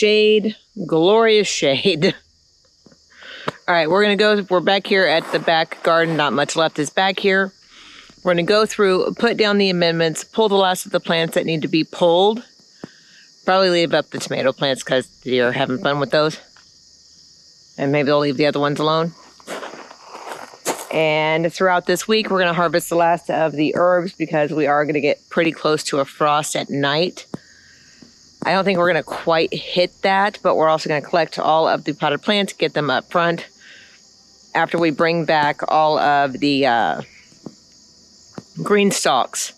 shade, glorious shade. All right, we're back here at the back garden. Not much left is back here. We're gonna go through, put down the amendments, pull the last of the plants that need to be pulled. Probably leave up the tomato plants because you're having fun with those. And maybe they'll leave the other ones alone. And throughout this week, we're gonna harvest the last of the herbs because we are gonna get pretty close to a frost at night. I don't think we're gonna quite hit that, but we're also gonna collect all of the potted plants, get them up front. After we bring back all of the Greenstalks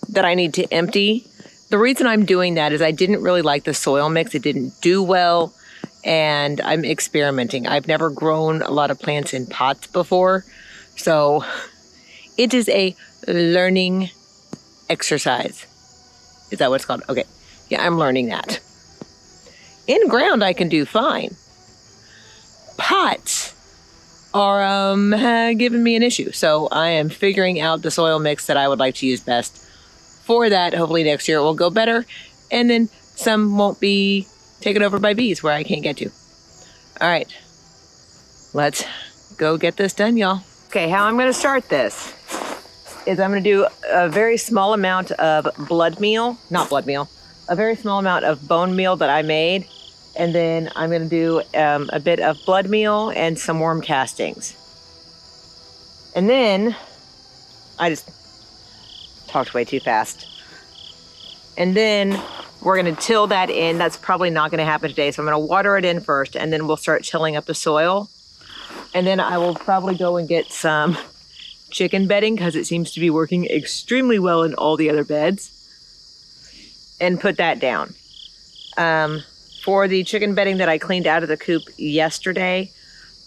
that I need to empty. The reason I'm doing that is I didn't really like the soil mix. It didn't do well, and I'm experimenting. I've never grown a lot of plants in pots before, so it is a learning exercise. Is that what it's called? Okay. Yeah, I'm learning that. In ground, I can do fine. Pots are giving me an issue. So I am figuring out the soil mix that I would like to use best for that. Hopefully next year it will go better. And then some won't be taken over by bees where I can't get to. All right, let's go get this done, y'all. Okay, how I'm gonna start this is I'm gonna do a very small amount of a very small amount of bone meal that I made. And then I'm going to do a bit of blood meal and some worm castings. And then, I just talked way too fast. And then we're going to till that in. That's probably not going to happen today. So I'm going to water it in first, and then we'll start tilling up the soil. And then I will probably go and get some chicken bedding because it seems to be working extremely well in all the other beds. And put that down. For the chicken bedding that I cleaned out of the coop yesterday,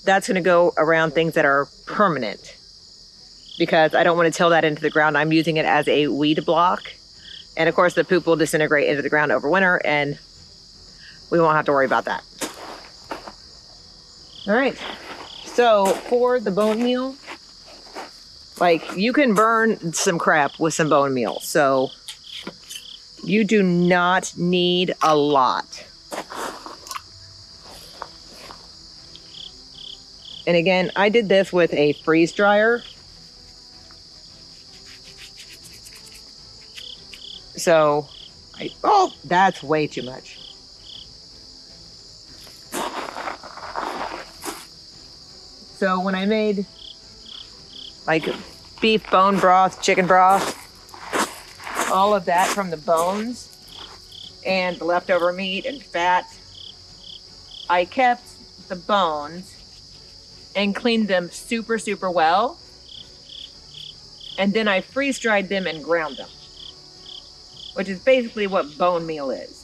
that's going to go around things that are permanent because I don't want to till that into the ground. I'm using it as a weed block. And of course, the poop will disintegrate into the ground over winter and we won't have to worry about that. All right. So for the bone meal, like you can burn some crap with some bone meal. So you do not need a lot. And again, I did this with a freeze dryer. So, oh, that's way too much. So when I made like beef bone broth, chicken broth, all of that from the bones and the leftover meat and fat, I kept the bones and cleaned them super, super well. And then I freeze dried them and ground them, which is basically what bone meal is.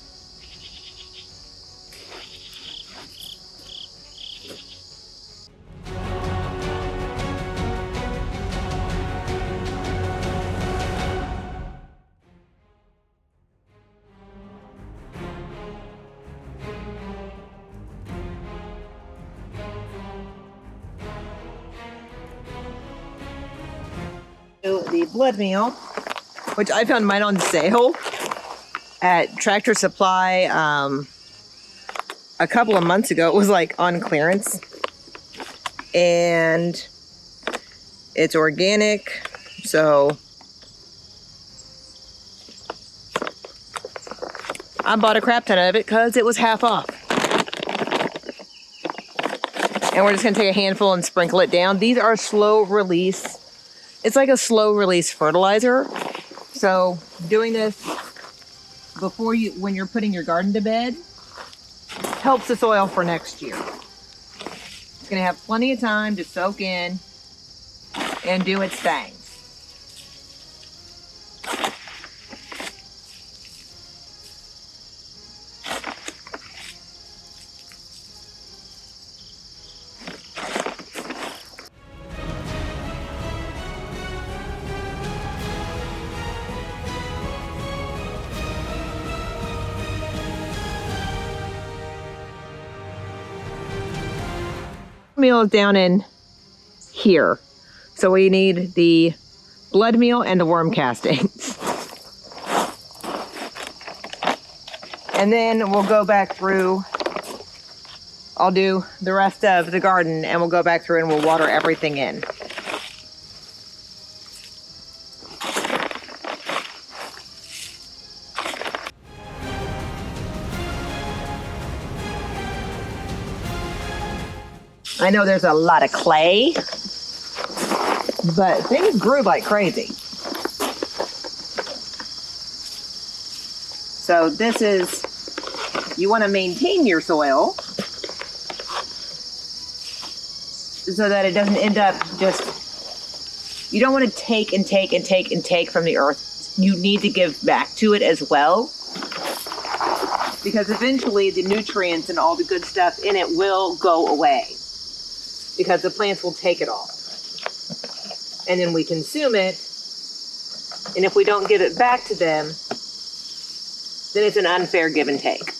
The blood meal, which I found mine on sale at Tractor Supply a couple of months ago. It was like on clearance and it's organic, so I bought a crap ton of it because it was half off. And we're just gonna take a handful and sprinkle it down. These are slow release. It's like a slow release fertilizer. So doing this before when you're putting your garden to bed, helps the soil for next year. It's gonna have plenty of time to soak in and do its thing. Meal is down in here. So we need the blood meal and the worm castings. And then we'll go back through. I'll do the rest of the garden and we'll go back through and we'll water everything in. I know there's a lot of clay, but things grew like crazy. So this is, you want to maintain your soil so that it doesn't end up just, you don't want to take and take and take and take from the earth. You need to give back to it as well, because eventually the nutrients and all the good stuff in it will go away, because the plants will take it all. And then we consume it, and if we don't give it back to them, then it's an unfair give and take.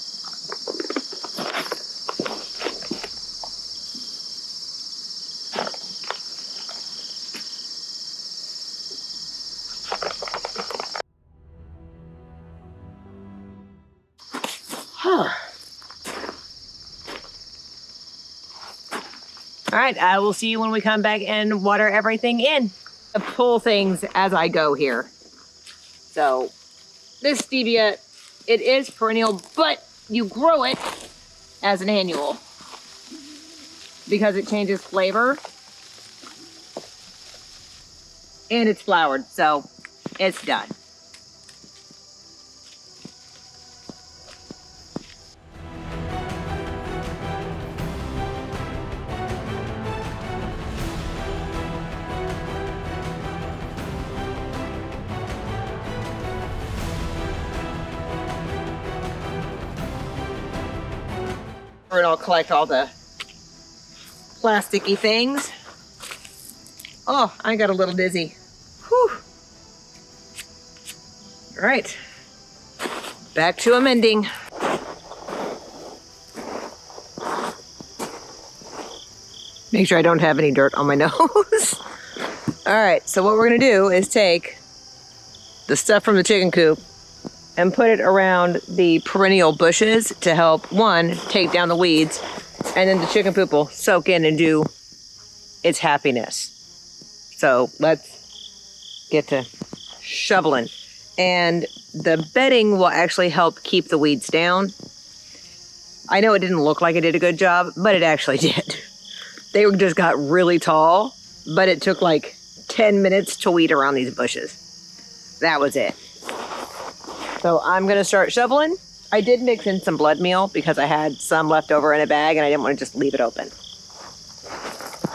All right, I will see you when we come back and water everything in. I pull things as I go here. So this stevia, it is perennial, but you grow it as an annual because it changes flavor and it's flowered, so it's done. And I'll collect all the plasticky things. Oh, I got a little dizzy. Whew. All right, back to amending. Make sure I don't have any dirt on my nose. All right, so what we're gonna do is take the stuff from the chicken coop and put it around the perennial bushes to help, one, take down the weeds, and then the chicken poop will soak in and do its happiness. So let's get to shoveling. And the bedding will actually help keep the weeds down. I know it didn't look like it did a good job, but it actually did. They just got really tall, but it took like 10 minutes to weed around these bushes. That was it. So I'm gonna start shoveling. I did mix in some blood meal because I had some left over in a bag and I didn't want to just leave it open.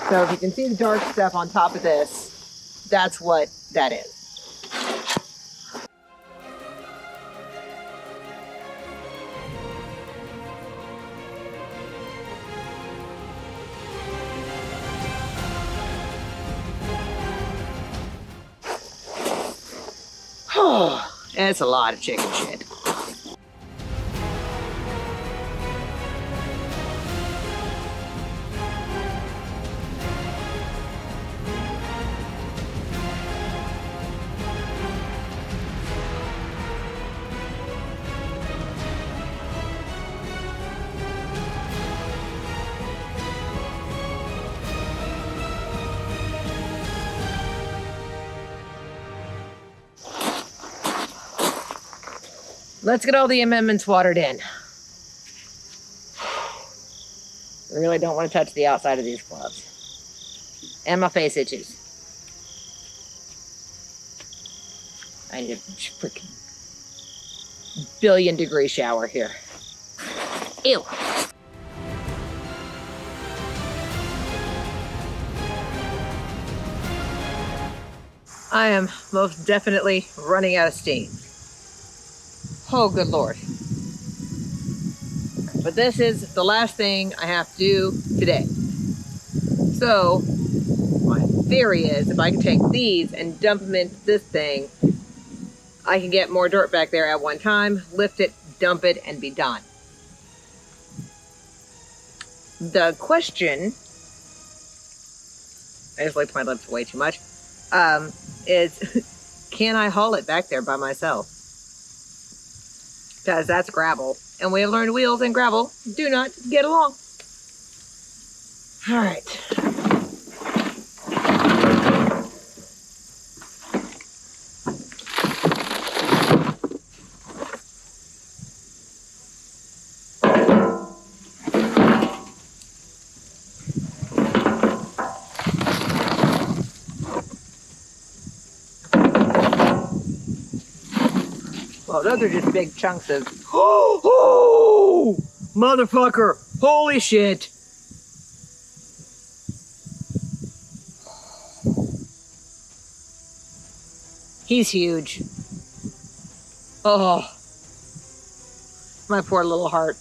So if you can see the dark stuff on top of this, that's what that is. Oh, it's a lot of chicken shit. Let's get all the amendments watered in. I really don't want to touch the outside of these gloves. And my face itches. I need a freaking billion-degree shower here. Ew. I am most definitely running out of steam. Oh, good Lord. But this is the last thing I have to do today. So, my theory is if I can take these and dump them into this thing, I can get more dirt back there at one time, lift it, dump it, and be done. The question, I just licked my lips way too much, is can I haul it back there by myself? Because that's gravel. And we have learned wheels and gravel do not get along. All right. Well, those are just big chunks of... Oh! Motherfucker! Holy shit! He's huge. Oh. My poor little heart.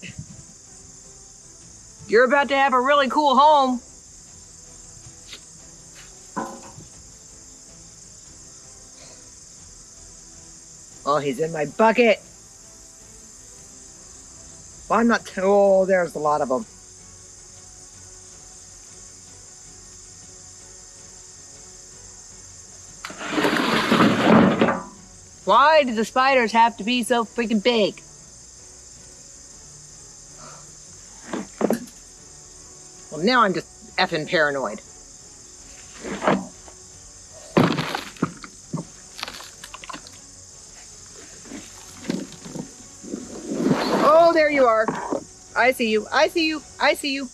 You're about to have a really cool home. Oh, he's in my bucket. Well, I'm not... Oh, there's a lot of them. Why do the spiders have to be so freaking big? Well, now I'm just effing paranoid. Oh, there you are. I see you. I see you. I see you.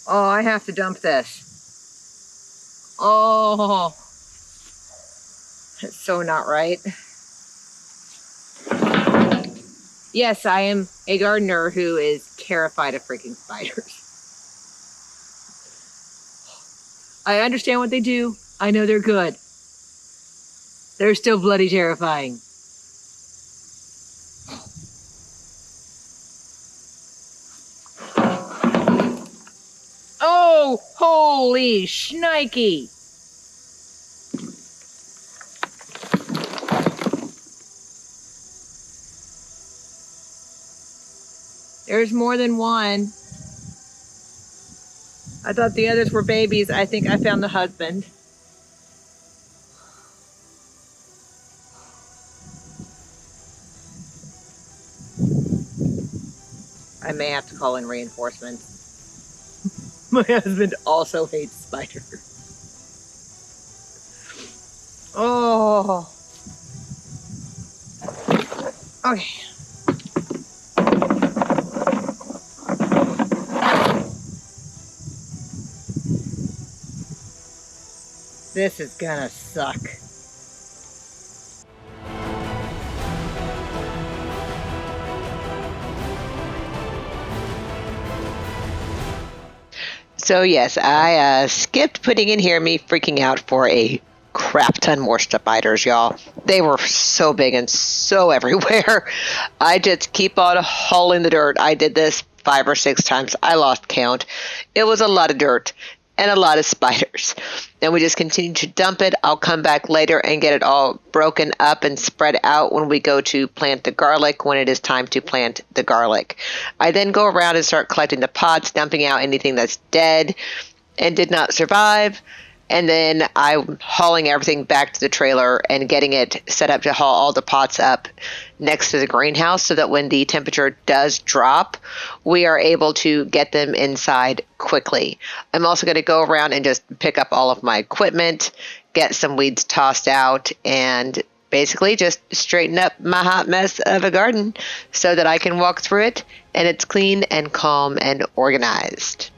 Oh, I have to dump this. Oh, that's so not right. Yes, I am a gardener who is terrified of freaking spiders. I understand what they do. I know they're good. They're still bloody terrifying. Oh, holy shnikey. There's more than one. I thought the others were babies. I think I found the husband. I may have to call in reinforcements. My husband also hates spiders. Oh. Okay. This is gonna suck. So yes, I skipped putting in here me freaking out for a crap ton more spiders, y'all. They were so big and so everywhere. I just keep on hauling the dirt. I did this 5 or 6 times. I lost count. It was a lot of dirt and a lot of spiders. And we just continue to dump it. I'll come back later and get it all broken up and spread out when we go to plant the garlic, when it is time to plant the garlic. I then go around and start collecting the pots, dumping out anything that's dead and did not survive. And then I'm hauling everything back to the trailer and getting it set up to haul all the pots up next to the greenhouse so that when the temperature does drop, we are able to get them inside quickly. I'm also going to go around and just pick up all of my equipment, get some weeds tossed out, and basically just straighten up my hot mess of a garden so that I can walk through it and it's clean and calm and organized.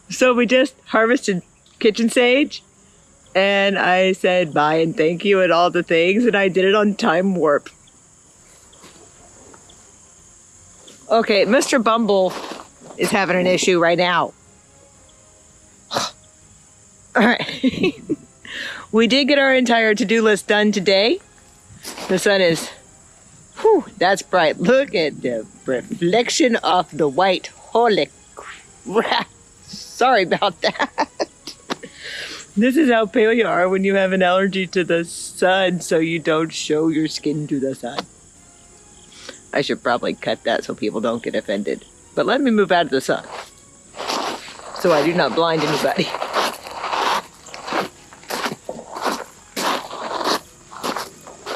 So we just harvested kitchen sage, and I said bye and thank you and all the things, and I did it on time warp. Okay, Mr. Bumble is having an issue right now. All right. We did get our entire to-do list done today. The sun is, whew, that's bright. Look at the reflection of the white. Holy crap. Sorry about that. This is how pale you are when you have an allergy to the sun, so you don't show your skin to the sun. I should probably cut that so people don't get offended. But let me move out of the sun, so I do not blind anybody.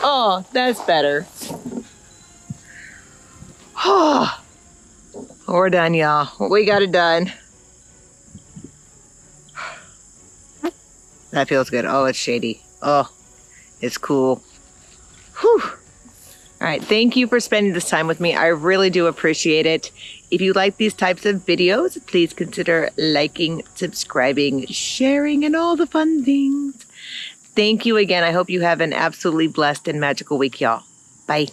Oh, that's better. We're done, y'all. We got it done. That feels good. Oh, it's shady. Oh, it's cool. Whew. All right. Thank you for spending this time with me. I really do appreciate it. If you like these types of videos, please consider liking, subscribing, sharing, and all the fun things. Thank you again. I hope you have an absolutely blessed and magical week, y'all. Bye.